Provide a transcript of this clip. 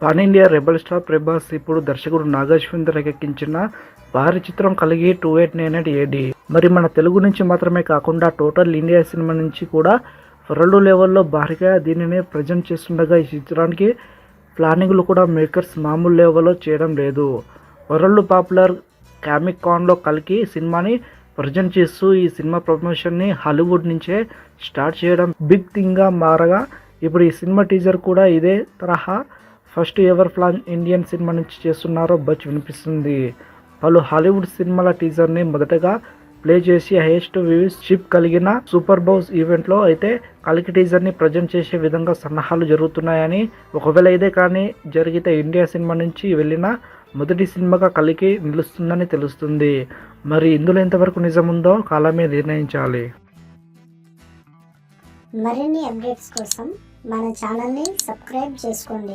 Pan India rebel star Prabhas ఇప్పుడు దర్శకుడు నాగేశ్వరరావు తెరకెక్కించిన భారీ చిత్రం కలిగి 2898 AD. మరి మన తెలుగు నుంచి మాత్రమే కాకుండా టోటల్ ఇండియా సినిమా నుంచి కూడా వరల్డ్ లెవెల్లో భారీగా దీనిని ప్రజెంట్ చేస్తుండగా ఈ చిత్రానికి ప్లానింగ్లు కూడా మేకర్స్ మామూలు లెవెల్లో చేయడం లేదు. వరల్డ్ పాపులర్ కామిక్ కాన్లో కల్కి సినిమాని ప్రజెంట్ చేస్తూ ఈ సినిమా ప్రమోషన్ని హాలీవుడ్ నుంచే స్టార్ట్ చేయడం బిగ్ థింగ్గా మారగా ఇప్పుడు ఈ సినిమా టీజర్ కూడా ఇదే తరహా first ever plan Indian cinema నుంచి చేస్తున్నారో బచ్ వినిపిస్తుంది. పలు హాలీవుడ్ సినిమాల టీజర్ని మొదటగా ప్లే చేసి హైయెస్ట్ వ్యూవర్షిప్ కలిగిన సూపర్ బౌల్స్ ఈవెంట్లో అయితే కల్కి టీజర్ని ప్రజెంట్ చేసే విధంగా సన్నాహాలు జరుగుతున్నాయని, ఒకవేళ ఇదే కానీ జరిగితే ఇండియా సినిమా నుంచి వెళ్ళిన మొదటి సినిమాగా కల్కి నిలుస్తుందని తెలుస్తుంది. మరి ఇందులో ఎంతవరకు నిజముందో కాలమే నిర్ణయించాలి. మరిన్ని అప్డేట్స్ కోసం మన ఛానల్ని సబ్స్క్రైబ్ చేసుకోండి.